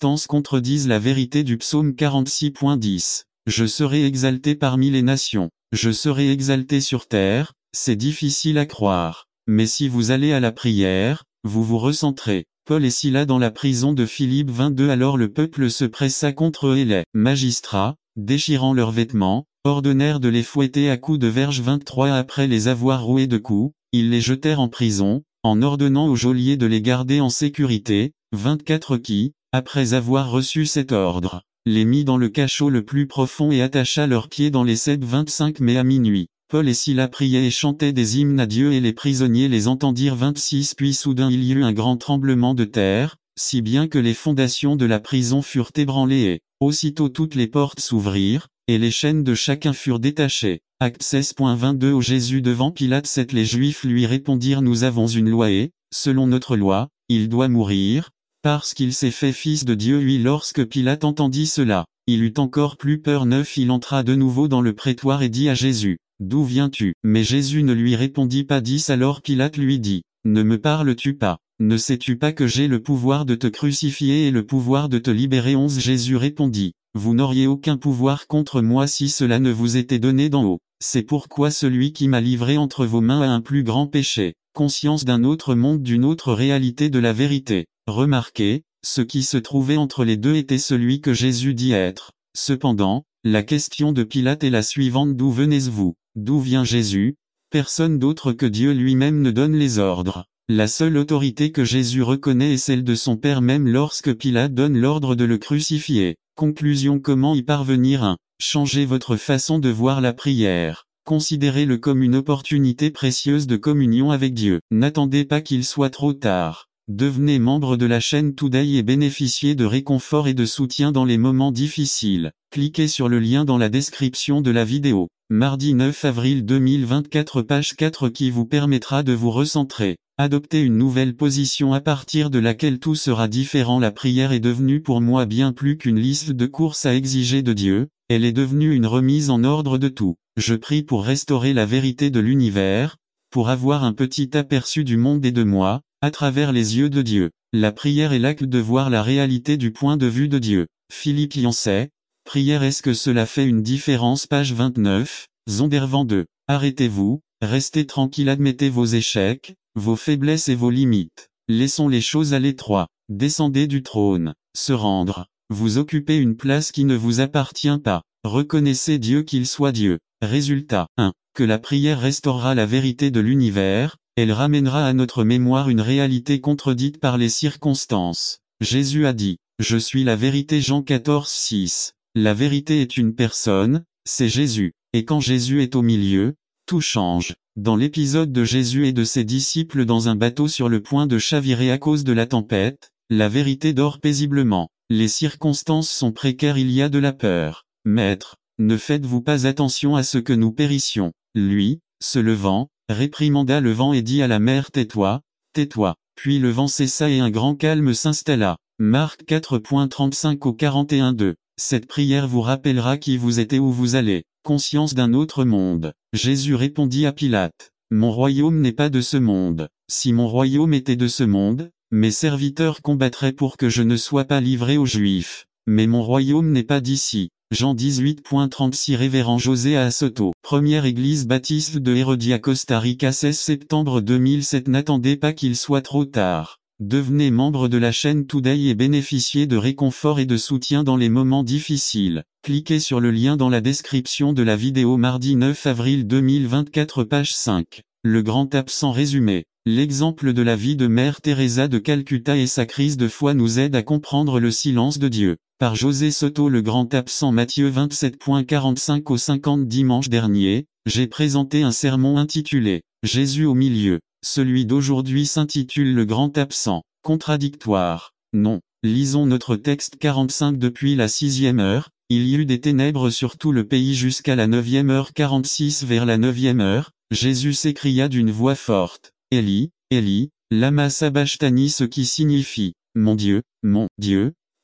circonstances contredisent la vérité du psaume 46.10. Je serai exalté parmi les nations. Je serai exalté sur terre, c'est difficile à croire. Mais si vous allez à la prière, vous vous recentrez. Paul et Silas dans la prison de Philippe 22. Alors le peuple se pressa contre eux et les magistrats, déchirant leurs vêtements, ordonnèrent de les fouetter à coups de verge. 23. Après les avoir roués de coups, ils les jetèrent en prison, en ordonnant au geôlier de les garder en sécurité. 24. Qui, après avoir reçu cet ordre, les mit dans le cachot le plus profond et attacha leurs pieds dans les ceps. 25. Mais à minuit, Paul et Silas priaient et chantaient des hymnes à Dieu et les prisonniers les entendirent. 26. Puis soudain il y eut un grand tremblement de terre, si bien que les fondations de la prison furent ébranlées et, aussitôt toutes les portes s'ouvrirent, et les chaînes de chacun furent détachées. Acte 16.22. Au Jésus devant Pilate 7. Les Juifs lui répondirent: Nous avons une loi et, selon notre loi, il doit mourir, parce qu'il s'est fait fils de Dieu. 8. Lorsque Pilate entendit cela, il eut encore plus peur. 9. Il entra de nouveau dans le prétoire et dit à Jésus: D'où viens-tu? Mais Jésus ne lui répondit pas. 10. Alors Pilate lui dit: Ne me parles-tu pas? Ne sais-tu pas que j'ai le pouvoir de te crucifier et le pouvoir de te libérer? 11. Jésus répondit: Vous n'auriez aucun pouvoir contre moi si cela ne vous était donné d'en haut. C'est pourquoi celui qui m'a livré entre vos mains a un plus grand péché. Conscience d'un autre monde, d'une autre réalité de la vérité. Remarquez, ce qui se trouvait entre les deux était celui que Jésus dit être. Cependant, la question de Pilate est la suivante: d'où venez-vous? D'où vient Jésus? Personne d'autre que Dieu lui-même ne donne les ordres. La seule autorité que Jésus reconnaît est celle de son Père. Même lorsque Pilate donne l'ordre de le crucifier. Conclusion: comment y parvenir? 1. Changez votre façon de voir la prière. Considérez-le comme une opportunité précieuse de communion avec Dieu. N'attendez pas qu'il soit trop tard. Devenez membre de la chaîne Today et bénéficiez de réconfort et de soutien dans les moments difficiles. Cliquez sur le lien dans la description de la vidéo. Mardi 9 avril 2024, page 4, qui vous permettra de vous recentrer. Adoptez une nouvelle position à partir de laquelle tout sera différent. La prière est devenue pour moi bien plus qu'une liste de courses à exiger de Dieu, elle est devenue une remise en ordre de tout. Je prie pour restaurer la vérité de l'univers, pour avoir un petit aperçu du monde et de moi, à travers les yeux de Dieu. La prière est l'acte de voir la réalité du point de vue de Dieu. Philippe Yancey. Prière, est-ce que cela fait une différence? Page 29. Zondervan 2. Arrêtez-vous, restez tranquille, admettez vos échecs, vos faiblesses et vos limites. Laissons les choses aller. 3. Descendez du trône. Se rendre. Vous occupez une place qui ne vous appartient pas. Reconnaissez Dieu qu'il soit Dieu. Résultat. 1. Que la prière restaurera la vérité de l'univers, elle ramènera à notre mémoire une réalité contredite par les circonstances. Jésus a dit: Je suis la vérité. Jean 14:6. La vérité est une personne, c'est Jésus. Et quand Jésus est au milieu, tout change. Dans l'épisode de Jésus et de ses disciples dans un bateau sur le point de chavirer à cause de la tempête, la vérité dort paisiblement. Les circonstances sont précaires, il y a de la peur. Maître, ne faites-vous pas attention à ce que nous périssions? Lui, se levant, réprimanda le vent et dit à la mer: Tais-toi, tais-toi. Puis le vent cessa et un grand calme s'installa. Marc 4.35 au 41.2. Cette prière vous rappellera qui vous êtes et où vous allez. Conscience d'un autre monde. Jésus répondit à Pilate: Mon royaume n'est pas de ce monde. Si mon royaume était de ce monde, mes serviteurs combattraient pour que je ne sois pas livré aux Juifs. Mais mon royaume n'est pas d'ici. Jean 18.36. Révérend José A. Soto. Première église baptiste de Heredia, Costa Rica, 16 septembre 2007. N'attendez pas qu'il soit trop tard. Devenez membre de la chaîne Today et bénéficiez de réconfort et de soutien dans les moments difficiles. Cliquez sur le lien dans la description de la vidéo. Mardi 9 avril 2024, page 5. Le grand absent résumé. L'exemple de la vie de Mère Teresa de Calcutta et sa crise de foi nous aide à comprendre le silence de Dieu. Par José Soto. Le grand absent. Matthieu 27.45 au 50. Dimanche dernier, j'ai présenté un sermon intitulé « Jésus au milieu ». Celui d'aujourd'hui s'intitule « Le grand absent ». Contradictoire. Non. Lisons notre texte 45. Depuis la 6e heure, il y eut des ténèbres sur tout le pays jusqu'à la 9e heure 46. Vers la 9e heure, Jésus s'écria d'une voix forte: Élie, Élie, lama sabachthani, ce qui signifie: mon Dieu,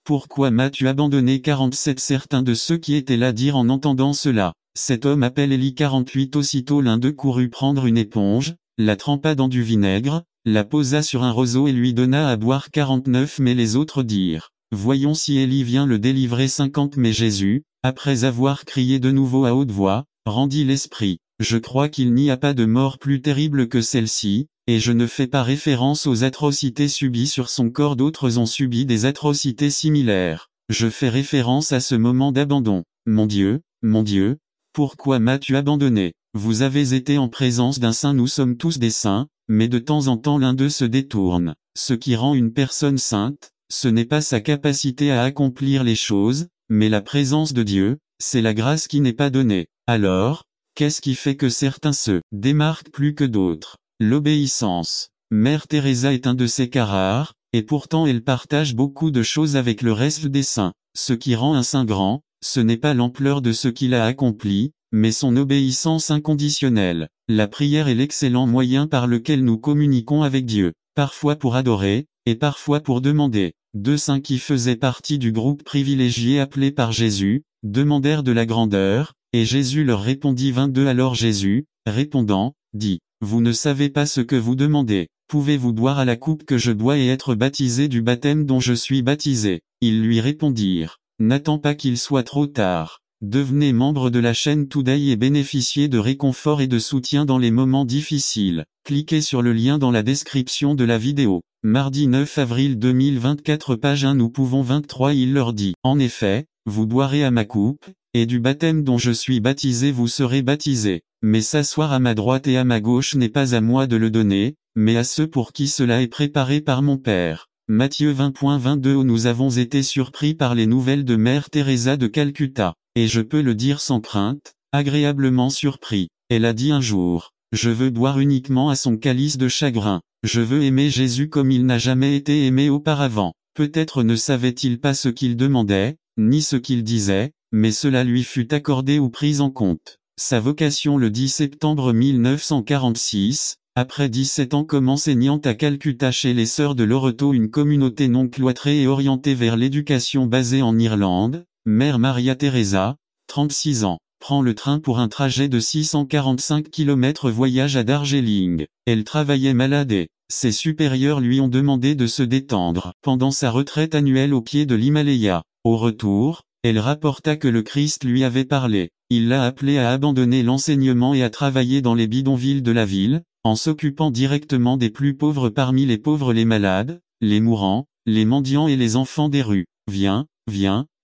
pourquoi m'as-tu abandonné? 47. Certains de ceux qui étaient là dirent en entendant cela: Cet homme appelle Élie. 48. Aussitôt l'un d'eux courut prendre une éponge, la trempa dans du vinaigre, la posa sur un roseau et lui donna à boire. 49. Mais les autres dirent: voyons si Élie vient le délivrer 50. Mais Jésus, après avoir crié de nouveau à haute voix, rendit l'esprit. Je crois qu'il n'y a pas de mort plus terrible que celle-ci, et je ne fais pas référence aux atrocités subies sur son corps. D'autres ont subi des atrocités similaires. Je fais référence à ce moment d'abandon. Mon Dieu, pourquoi m'as-tu abandonné? Vous avez été en présence d'un saint, nous sommes tous des saints, mais de temps en temps l'un d'eux se détourne. Ce qui rend une personne sainte, ce n'est pas sa capacité à accomplir les choses, mais la présence de Dieu, c'est la grâce qui n'est pas donnée. Alors, qu'est-ce qui fait que certains se démarquent plus que d'autres? L'obéissance. Mère Teresa est un de ces cas rares, et pourtant elle partage beaucoup de choses avec le reste des saints. Ce qui rend un saint grand, ce n'est pas l'ampleur de ce qu'il a accompli, mais son obéissance inconditionnelle. La prière est l'excellent moyen par lequel nous communiquons avec Dieu, parfois pour adorer, et parfois pour demander. Deux saints qui faisaient partie du groupe privilégié appelé par Jésus, demandèrent de la grandeur, et Jésus leur répondit. 22. Alors Jésus, répondant, dit, « Vous ne savez pas ce que vous demandez. Pouvez-vous boire à la coupe que je bois et être baptisé du baptême dont je suis baptisé? » Ils lui répondirent, « N'attends pas qu'il soit trop tard. Devenez membre de la chaîne Today et bénéficiez de réconfort et de soutien dans les moments difficiles. » Cliquez sur le lien dans la description de la vidéo. Mardi 9 avril 2024 page 1 nous pouvons 23 Il leur dit, « En effet, vous boirez à ma coupe, et du baptême dont je suis baptisé vous serez baptisés. Mais s'asseoir à ma droite et à ma gauche n'est pas à moi de le donner, mais à ceux pour qui cela est préparé par mon Père. » Matthieu 20.22 Nous avons été surpris par les nouvelles de Mère Teresa de Calcutta. Et je peux le dire sans crainte, agréablement surpris. Elle a dit un jour, « Je veux boire uniquement à son calice de chagrin. Je veux aimer Jésus comme il n'a jamais été aimé auparavant. » Peut-être ne savait-il pas ce qu'il demandait, ni ce qu'il disait, mais cela lui fut accordé ou pris en compte. Sa vocation le 10 septembre 1946, après 17 ans comme enseignante à Calcutta chez les Sœurs de Loreto, une communauté non cloîtrée et orientée vers l'éducation basée en Irlande, Mère Maria Teresa, 36 ans, prend le train pour un trajet de 645 km voyage à Darjeeling. Elle travaillait malade et ses supérieurs lui ont demandé de se détendre pendant sa retraite annuelle au pied de l'Himalaya. Au retour, elle rapporta que le Christ lui avait parlé. Il l'a appelée à abandonner l'enseignement et à travailler dans les bidonvilles de la ville, en s'occupant directement des plus pauvres parmi les pauvres, les malades, les mourants, les mendiants et les enfants des rues. « Viens,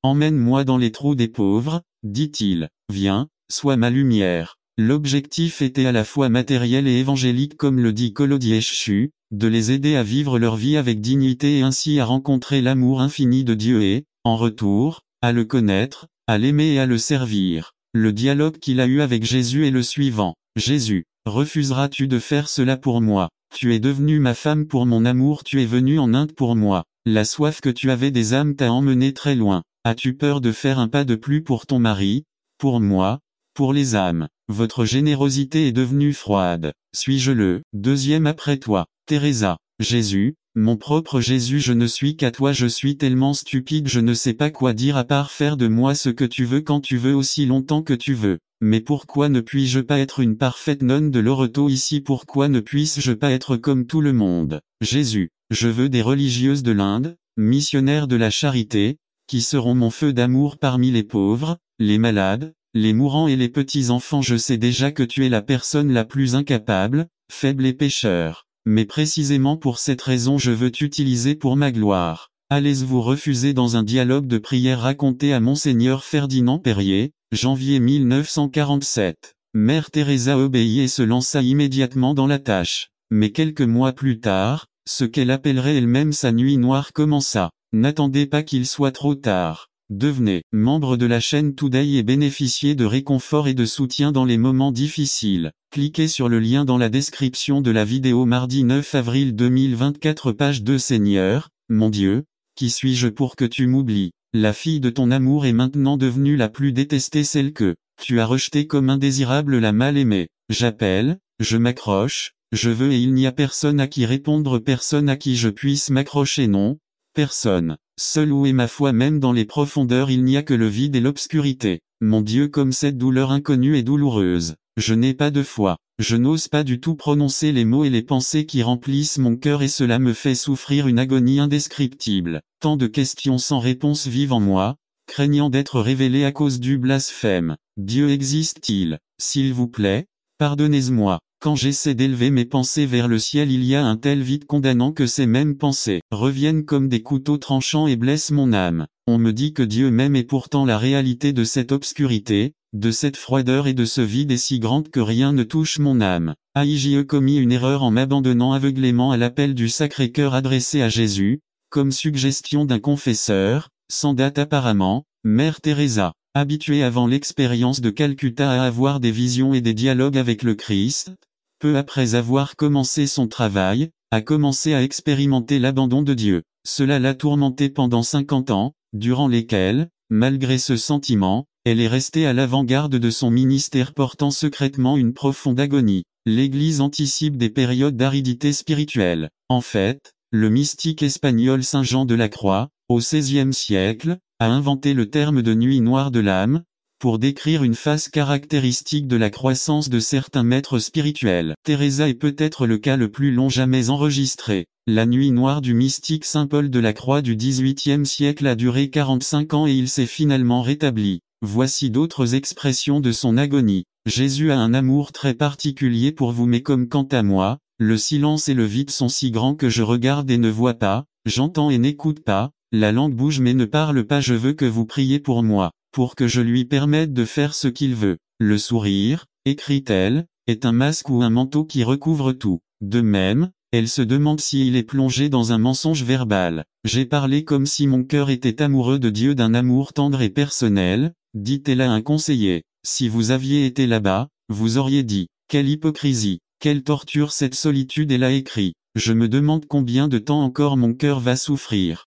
emmène-moi dans les trous des pauvres, dit-il. Viens, sois ma lumière. » L'objectif était à la fois matériel et évangélique comme le dit Kolodieshu, de les aider à vivre leur vie avec dignité et ainsi à rencontrer l'amour infini de Dieu et, en retour, à le connaître, à l'aimer et à le servir. Le dialogue qu'il a eu avec Jésus est le suivant. « Jésus, refuseras-tu de faire cela pour moi? Tu es devenue ma femme pour mon amour, tu es venu en Inde pour moi. La soif que tu avais des âmes t'a emmené très loin. As-tu peur de faire un pas de plus pour ton mari, pour moi, pour les âmes? Votre générosité est devenue froide. Suis-je le deuxième après toi? Teresa. Jésus, mon propre Jésus, je ne suis qu'à toi, je suis tellement stupide, je ne sais pas quoi dire à part faire de moi ce que tu veux quand tu veux aussi longtemps que tu veux. Mais pourquoi ne puis-je pas être une parfaite nonne de Loreto ici? Pourquoi ne puisse-je pas être comme tout le monde? Jésus, je veux des religieuses de l'Inde, missionnaires de la charité, qui seront mon feu d'amour parmi les pauvres, les malades, les mourants et les petits-enfants. Je sais déjà que tu es la personne la plus incapable, faible et pécheur. Mais précisément pour cette raison je veux t'utiliser pour ma gloire. Allez-vous refuser dans un dialogue de prière raconté à Monseigneur Ferdinand Perrier, janvier 1947. Mère Teresa obéit et se lança immédiatement dans la tâche. Mais quelques mois plus tard, ce qu'elle appellerait elle-même sa nuit noire commença. N'attendez pas qu'il soit trop tard. Devenez membre de la chaîne Today et bénéficiez de réconfort et de soutien dans les moments difficiles. Cliquez sur le lien dans la description de la vidéo. Mardi 9 avril 2024 page 2 Seigneur, mon Dieu, qui suis-je pour que tu m'oublies? La fille de ton amour est maintenant devenue la plus détestée, celle que tu as rejetée comme indésirable, la mal-aimée. J'appelle, je m'accroche, je veux et il n'y a personne à qui répondre, personne à qui je puisse m'accrocher, non, personne. Seul où est ma foi, même dans les profondeurs il n'y a que le vide et l'obscurité. Mon Dieu, comme cette douleur inconnue et douloureuse. je n'ai pas de foi. Je n'ose pas du tout prononcer les mots et les pensées qui remplissent mon cœur et cela me fait souffrir une agonie indescriptible. Tant de questions sans réponse vivent en moi, craignant d'être révélées à cause du blasphème. Dieu existe-t-il? S'il vous plaît, pardonnez-moi. Quand j'essaie d'élever mes pensées vers le ciel, il y a un tel vide condamnant que ces mêmes pensées reviennent comme des couteaux tranchants et blessent mon âme. On me dit que Dieu m'aime et pourtant la réalité de cette obscurité, de cette froideur et de ce vide est si grande que rien ne touche mon âme. Ai-je commis une erreur en m'abandonnant aveuglément à l'appel du Sacré-Cœur adressé à Jésus, comme suggestion d'un confesseur, sans date apparemment, Mère Teresa, habituée avant l'expérience de Calcutta à avoir des visions et des dialogues avec le Christ, peu après avoir commencé son travail, a commencé à expérimenter l'abandon de Dieu. Cela l'a tourmentée pendant 50 ans, durant lesquels, malgré ce sentiment, elle est restée à l'avant-garde de son ministère portant secrètement une profonde agonie. L'Église anticipe des périodes d'aridité spirituelle. En fait, le mystique espagnol Saint Jean de la Croix, au XVIe siècle, a inventé le terme de nuit noire de l'âme, pour décrire une phase caractéristique de la croissance de certains maîtres spirituels. Teresa est peut-être le cas le plus long jamais enregistré. La nuit noire du mystique Saint Paul de la Croix du XVIIIe siècle a duré 45 ans et il s'est finalement rétabli. Voici d'autres expressions de son agonie. Jésus a un amour très particulier pour vous mais comme quant à moi, le silence et le vide sont si grands que je regarde et ne vois pas, j'entends et n'écoute pas, la langue bouge mais ne parle pas. Je veux que vous priez pour moi, pour que je lui permette de faire ce qu'il veut. Le sourire, écrit-elle, est un masque ou un manteau qui recouvre tout. De même, elle se demande s'il est plongé dans un mensonge verbal. J'ai parlé comme si mon cœur était amoureux de Dieu d'un amour tendre et personnel, dit-elle à un conseiller. Si vous aviez été là-bas, vous auriez dit, quelle hypocrisie, quelle torture cette solitude. Elle a écrit, je me demande combien de temps encore mon cœur va souffrir.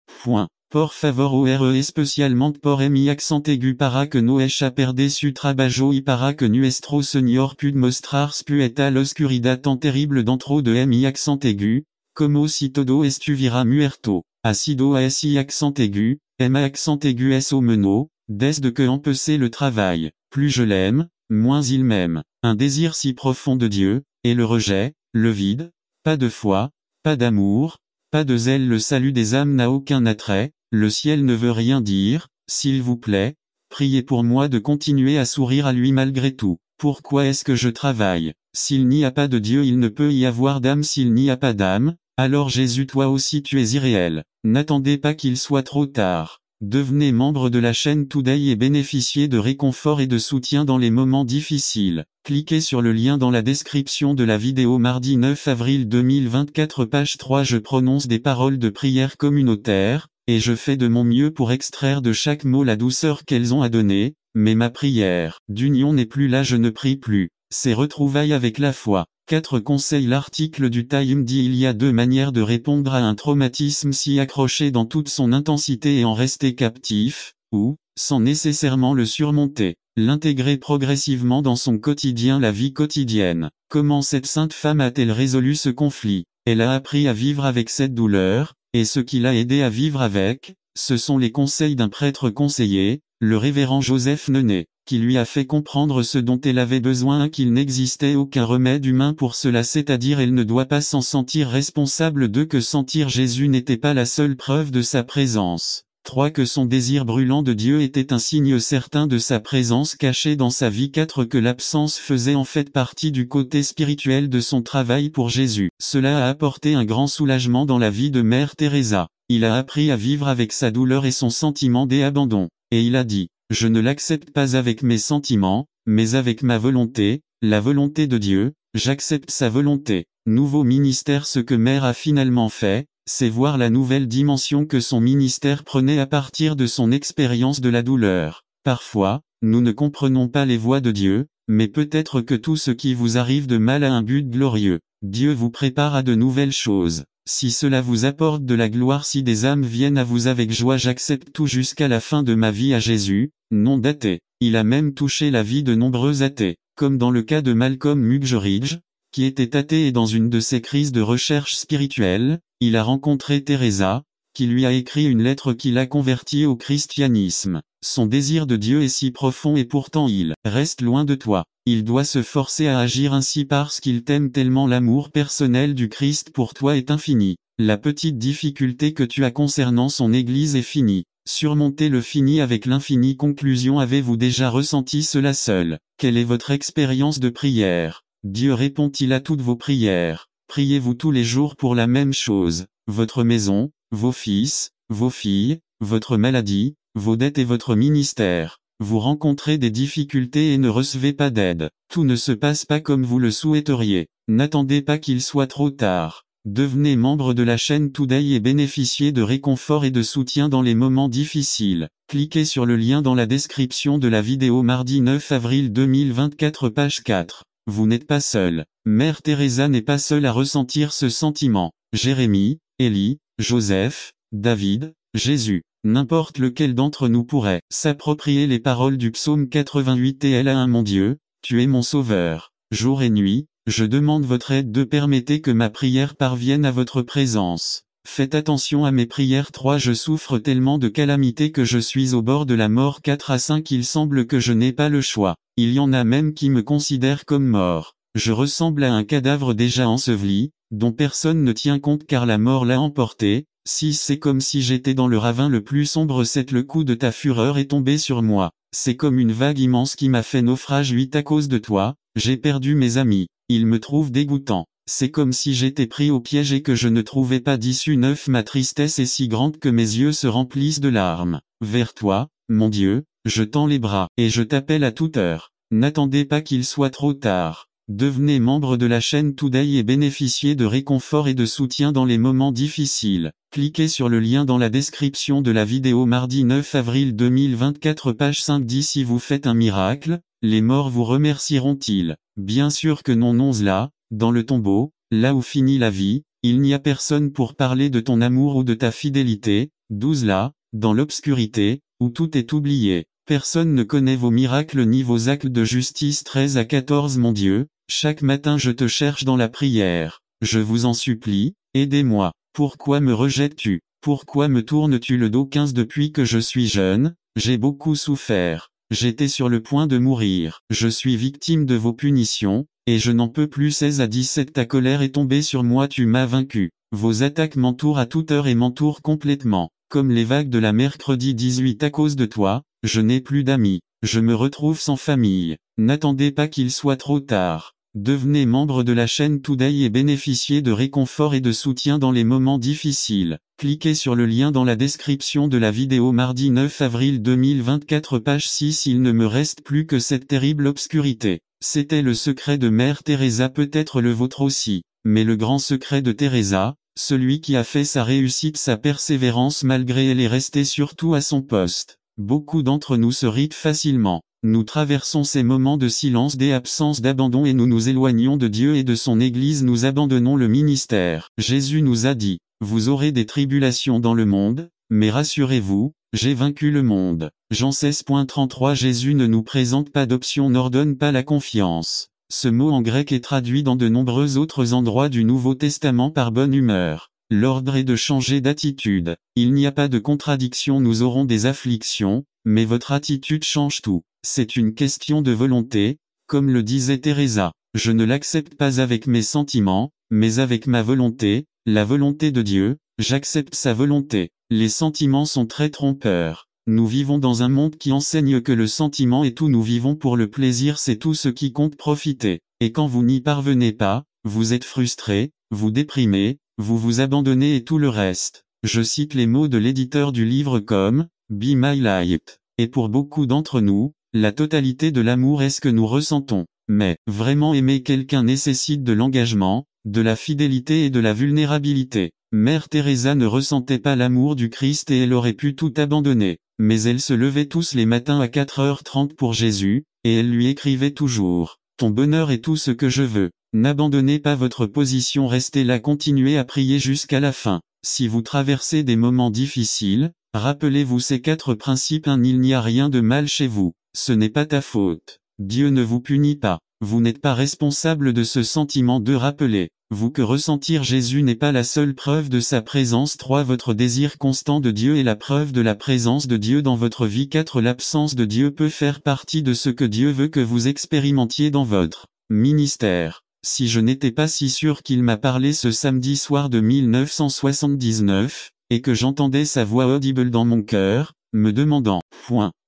Por favor ore especialmente por mi accent aigu para que no echa perder su trabajo y para que nuestro Señor pud mostrar pueta l'oscuridad tan terrible dentro de mi accent aigu, como si todo estuviera muerto. Acido a esi accent aigu, ma accent aigu es au meno, desde que empecé le travail. Plus je l'aime, moins il m'aime. Un désir si profond de Dieu, et le rejet, le vide, pas de foi, pas d'amour, pas de zèle. Le salut des âmes n'a aucun attrait, le ciel ne veut rien dire. S'il vous plaît, priez pour moi de continuer à sourire à lui malgré tout. Pourquoi est-ce que je travaille? S'il n'y a pas de Dieu, il ne peut y avoir d'âme. S'il n'y a pas d'âme, alors Jésus, toi aussi tu es irréel. N'attendez pas qu'il soit trop tard. Devenez membre de la chaîne Today et bénéficiez de réconfort et de soutien dans les moments difficiles. Cliquez sur le lien dans la description de la vidéo. Mardi 9 avril 2024 page 3. Je prononce des paroles de prière communautaire, et je fais de mon mieux pour extraire de chaque mot la douceur qu'elles ont à donner, mais ma prière d'union n'est plus là. Je ne prie plus. C'est retrouvailles avec la foi. 4 conseils. L'article du Time dit il y a 2 manières de répondre à un traumatisme: s'y accrocher dans toute son intensité et en rester captif, ou, sans nécessairement le surmonter, l'intégrer progressivement dans son quotidien, la vie quotidienne. Comment cette sainte femme a-t-elle résolu ce conflit? Elle a appris à vivre avec cette douleur, et ce qui l'a aidé à vivre avec, ce sont les conseils d'un prêtre conseiller, le révérend Joseph Nenet, qui lui a fait comprendre ce dont elle avait besoin, qu'il n'existait aucun remède humain pour cela, c'est-à-dire elle ne doit pas s'en sentir responsable. 2. Que sentir Jésus n'était pas la seule preuve de sa présence. 3. Que son désir brûlant de Dieu était un signe certain de sa présence cachée dans sa vie. 4. Que l'absence faisait en fait partie du côté spirituel de son travail pour Jésus. Cela a apporté un grand soulagement dans la vie de Mère Teresa. Il a appris à vivre avec sa douleur et son sentiment d'abandon. Et il a dit, je ne l'accepte pas avec mes sentiments, mais avec ma volonté, la volonté de Dieu, j'accepte sa volonté. Nouveau ministère. Ce que Mère a finalement fait, c'est voir la nouvelle dimension que son ministère prenait à partir de son expérience de la douleur. Parfois, nous ne comprenons pas les voies de Dieu, mais peut-être que tout ce qui vous arrive de mal a un but glorieux. Dieu vous prépare à de nouvelles choses. Si cela vous apporte de la gloire, si des âmes viennent à vous avec joie, j'accepte tout jusqu'à la fin de ma vie à Jésus, nom d'athée. Il a même touché la vie de nombreux athées, comme dans le cas de Malcolm Muggeridge, qui était athée et dans une de ses crises de recherche spirituelle, il a rencontré Teresa, qui lui a écrit une lettre qui l'a converti au christianisme. Son désir de Dieu est si profond et pourtant il reste loin de toi. Il doit se forcer à agir ainsi parce qu'il t'aime tellement. L'amour personnel du Christ pour toi est infini. La petite difficulté que tu as concernant son Église est finie. Surmontez le fini avec l'infini. Conclusion. Avez-vous déjà ressenti cela seul? Quelle est votre expérience de prière? Dieu répond-il à toutes vos prières? Priez-vous tous les jours pour la même chose? Votre maison, vos fils, vos filles, votre maladie, vos dettes et votre ministère. Vous rencontrez des difficultés et ne recevez pas d'aide. Tout ne se passe pas comme vous le souhaiteriez. N'attendez pas qu'il soit trop tard. Devenez membre de la chaîne Today et bénéficiez de réconfort et de soutien dans les moments difficiles. Cliquez sur le lien dans la description de la vidéo. Mardi 9 avril 2024, page 4. Vous n'êtes pas seul. Mère Teresa n'est pas seule à ressentir ce sentiment. Jérémie, Élie, Joseph, David, Jésus. N'importe lequel d'entre nous pourrait s'approprier les paroles du psaume 88 et elle a un mon Dieu, tu es mon sauveur. Jour et nuit, je demande votre aide. Permettez que ma prière parvienne à votre présence. Faites attention à mes prières. 3. Je souffre tellement de calamités que je suis au bord de la mort. 4 à 5. Il semble que je n'ai pas le choix. Il y en a même qui me considèrent comme mort. Je ressemble à un cadavre déjà enseveli, dont personne ne tient compte car la mort l'a emporté. 6. C'est comme si j'étais dans le ravin le plus sombre. 7. Le coup de ta fureur est tombé sur moi. C'est comme une vague immense qui m'a fait naufrage. 8. À cause de toi, j'ai perdu mes amis. Ils me trouvent dégoûtant. C'est comme si j'étais pris au piège et que je ne trouvais pas d'issue. 9. Ma tristesse est si grande que mes yeux se remplissent de larmes. Vers toi, mon Dieu, je tends les bras, et je t'appelle à toute heure. N'attendez pas qu'il soit trop tard. Devenez membre de la chaîne Today et bénéficiez de réconfort et de soutien dans les moments difficiles. Cliquez sur le lien dans la description de la vidéo. Mardi 9 avril 2024, page 5. Si vous faites un miracle, les morts vous remercieront-ils? Bien sûr que non. 11. Là, dans le tombeau, là où finit la vie, il n'y a personne pour parler de ton amour ou de ta fidélité. 12. Là, dans l'obscurité, où tout est oublié, personne ne connaît vos miracles ni vos actes de justice. 13 à 14. Mon Dieu, chaque matin je te cherche dans la prière. Je vous en supplie, aidez-moi. Pourquoi me rejettes-tu? Pourquoi me tournes-tu le dos? 15. Depuis que je suis jeune, j'ai beaucoup souffert. J'étais sur le point de mourir. Je suis victime de vos punitions, et je n'en peux plus. 16 à 17. Ta colère est tombée sur moi, tu m'as vaincu. Vos attaques m'entourent à toute heure et m'entourent complètement, comme les vagues de la mercredi. 18. À cause de toi, je n'ai plus d'amis. Je me retrouve sans famille. N'attendez pas qu'il soit trop tard. Devenez membre de la chaîne Today et bénéficiez de réconfort et de soutien dans les moments difficiles. Cliquez sur le lien dans la description de la vidéo. Mardi 9 avril 2024, page 6. Il ne me reste plus que cette terrible obscurité. C'était le secret de Mère Teresa, peut-être le vôtre aussi. Mais le grand secret de Teresa, celui qui a fait sa réussite, sa persévérance malgré elle est restée surtout à son poste. Beaucoup d'entre nous se irritent facilement. Nous traversons ces moments de silence, des absences d'abandon et nous nous éloignons de Dieu et de son Église. Nous abandonnons le ministère. Jésus nous a dit, vous aurez des tribulations dans le monde, mais rassurez-vous, j'ai vaincu le monde. Jean 16.33. Jésus ne nous présente pas d'option, n'ordonne pas la confiance. Ce mot en grec est traduit dans de nombreux autres endroits du Nouveau Testament par bonne humeur. L'ordre est de changer d'attitude. Il n'y a pas de contradiction. Nous aurons des afflictions, mais votre attitude change tout. C'est une question de volonté, comme le disait Teresa. Je ne l'accepte pas avec mes sentiments, mais avec ma volonté, la volonté de Dieu, j'accepte sa volonté. Les sentiments sont très trompeurs. Nous vivons dans un monde qui enseigne que le sentiment est tout. Nous vivons pour le plaisir, c'est tout ce qui compte. Profiter. Et quand vous n'y parvenez pas, vous êtes frustré, vous déprimez, vous vous abandonnez et tout le reste. Je cite les mots de l'éditeur du livre comme « Be My Light ». Et pour beaucoup d'entre nous, la totalité de l'amour est ce que nous ressentons. Mais, vraiment aimer quelqu'un nécessite de l'engagement, de la fidélité et de la vulnérabilité. Mère Teresa ne ressentait pas l'amour du Christ et elle aurait pu tout abandonner. Mais elle se levait tous les matins à 4h30 pour Jésus, et elle lui écrivait toujours « Ton bonheur est tout ce que je veux ». N'abandonnez pas votre position, restez là, continuez à prier jusqu'à la fin. Si vous traversez des moments difficiles, rappelez-vous ces 4 principes. 1. Il n'y a rien de mal chez vous. Ce n'est pas ta faute. Dieu ne vous punit pas. Vous n'êtes pas responsable de ce sentiment de rappeler, vous que ressentir Jésus n'est pas la seule preuve de sa présence. 3. Votre désir constant de Dieu est la preuve de la présence de Dieu dans votre vie. 4. L'absence de Dieu peut faire partie de ce que Dieu veut que vous expérimentiez dans votre ministère. Si je n'étais pas si sûr qu'il m'a parlé ce samedi soir de 1979, et que j'entendais sa voix audible dans mon cœur, me demandant,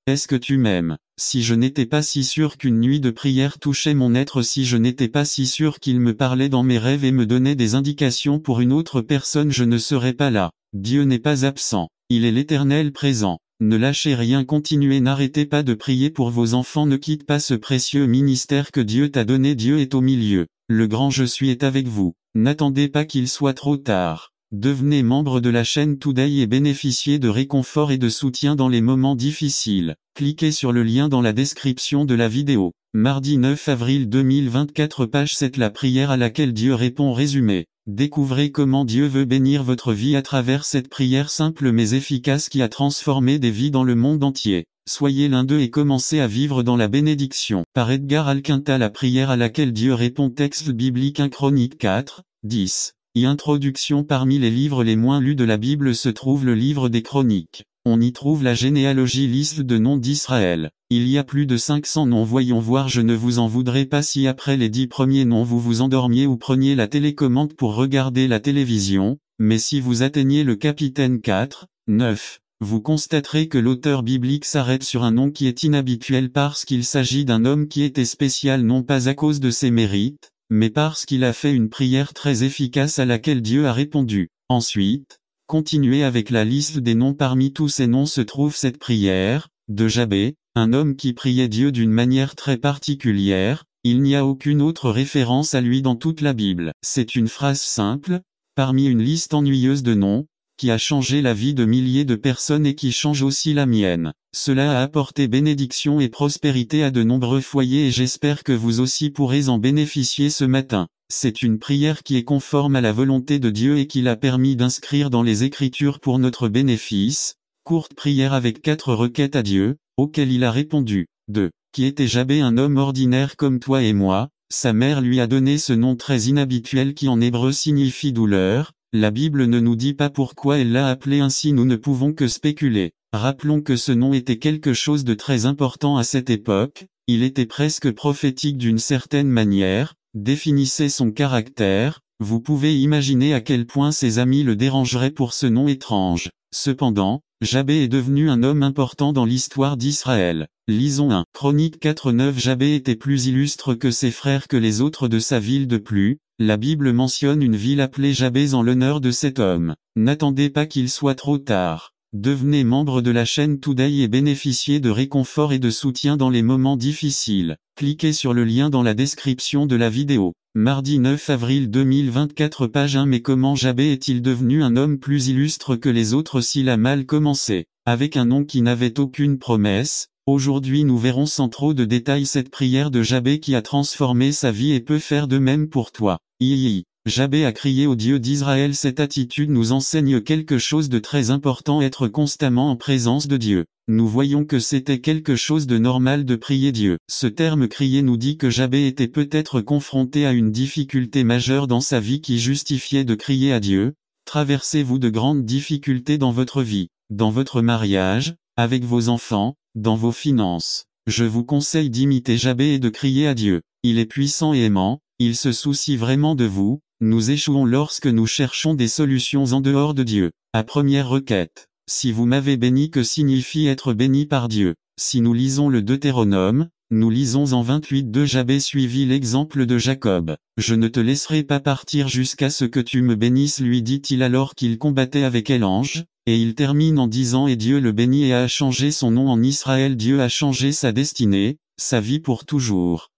est-ce que tu m'aimes? Si je n'étais pas si sûr qu'une nuit de prière touchait mon être, si je n'étais pas si sûr qu'il me parlait dans mes rêves et me donnait des indications pour une autre personne, je ne serais pas là. Dieu n'est pas absent, il est l'Éternel présent. Ne lâchez rien, continuez, n'arrêtez pas de prier pour vos enfants, ne quitte pas ce précieux ministère que Dieu t'a donné. Dieu est au milieu. Le grand je suis est avec vous. N'attendez pas qu'il soit trop tard. Devenez membre de la chaîne Today et bénéficiez de réconfort et de soutien dans les moments difficiles. Cliquez sur le lien dans la description de la vidéo. Mardi 9 avril 2024, page 7. La prière à laquelle Dieu répond, résumé. Découvrez comment Dieu veut bénir votre vie à travers cette prière simple mais efficace qui a transformé des vies dans le monde entier. Soyez l'un d'eux et commencez à vivre dans la bénédiction. Par Edgar Alquinta, la prière à laquelle Dieu répond, texte biblique 1 Chroniques 4, 10. Introduction. Parmi les livres les moins lus de la Bible se trouve le livre des Chroniques. On y trouve la généalogie, liste de noms d'Israël. Il y a plus de 500 noms. Voyons voir. Je ne vous en voudrais pas si après les 10 premiers noms vous vous endormiez ou preniez la télécommande pour regarder la télévision, mais si vous atteignez le capitaine 4, 9, vous constaterez que l'auteur biblique s'arrête sur un nom qui est inhabituel parce qu'il s'agit d'un homme qui était spécial, non pas à cause de ses mérites, mais parce qu'il a fait une prière très efficace à laquelle Dieu a répondu. Ensuite, continuez avec la liste des noms. Parmi tous ces noms se trouve cette prière, de Jabé, un homme qui priait Dieu d'une manière très particulière. Il n'y a aucune autre référence à lui dans toute la Bible. C'est une phrase simple, parmi une liste ennuyeuse de noms, qui a changé la vie de milliers de personnes et qui change aussi la mienne. Cela a apporté bénédiction et prospérité à de nombreux foyers et j'espère que vous aussi pourrez en bénéficier ce matin. C'est une prière qui est conforme à la volonté de Dieu et qui l'a permis d'inscrire dans les Écritures pour notre bénéfice. Courte prière avec 4 requêtes à Dieu, auxquelles il a répondu. 2. Qui était Jabé, un homme ordinaire comme toi et moi. Sa mère lui a donné ce nom très inhabituel qui en hébreu signifie douleur. La Bible ne nous dit pas pourquoi elle l'a appelé ainsi, nous ne pouvons que spéculer. Rappelons que ce nom était quelque chose de très important à cette époque, il était presque prophétique d'une certaine manière, définissait son caractère. Vous pouvez imaginer à quel point ses amis le dérangeraient pour ce nom étrange. Cependant, Jabé est devenu un homme important dans l'histoire d'Israël. Lisons 1 Chroniques 4, 9. Jabé était plus illustre que ses frères, que les autres de sa ville. De plus, la Bible mentionne une ville appelée Jabé en l'honneur de cet homme. N'attendez pas qu'il soit trop tard. Devenez membre de la chaîne Today et bénéficiez de réconfort et de soutien dans les moments difficiles. Cliquez sur le lien dans la description de la vidéo. Mardi 9 avril 2024, page 1. Mais comment Jabé est-il devenu un homme plus illustre que les autres s'il a mal commencé? Avec un nom qui n'avait aucune promesse. Aujourd'hui nous verrons sans trop de détails cette prière de Jabé qui a transformé sa vie et peut faire de même pour toi. Jabé a crié au Dieu d'Israël. Cette attitude nous enseigne quelque chose de très important, être constamment en présence de Dieu. Nous voyons que c'était quelque chose de normal de prier Dieu. Ce terme crier nous dit que Jabé était peut-être confronté à une difficulté majeure dans sa vie qui justifiait de crier à Dieu. Traversez-vous de grandes difficultés dans votre vie, dans votre mariage, avec vos enfants, dans vos finances? Je vous conseille d'imiter Jabé et de crier à Dieu. Il est puissant et aimant, il se soucie vraiment de vous. Nous échouons lorsque nous cherchons des solutions en dehors de Dieu. À première requête. Si vous m'avez béni, que signifie être béni par Dieu? Si nous lisons le Deutéronome, nous lisons en 28 de Jabé suivi l'exemple de Jacob. Je ne te laisserai pas partir jusqu'à ce que tu me bénisses, lui dit-il alors qu'il combattait avec l'ange. Et il termine en disant et Dieu le bénit et a changé son nom en Israël. Dieu a changé sa destinée, sa vie pour toujours.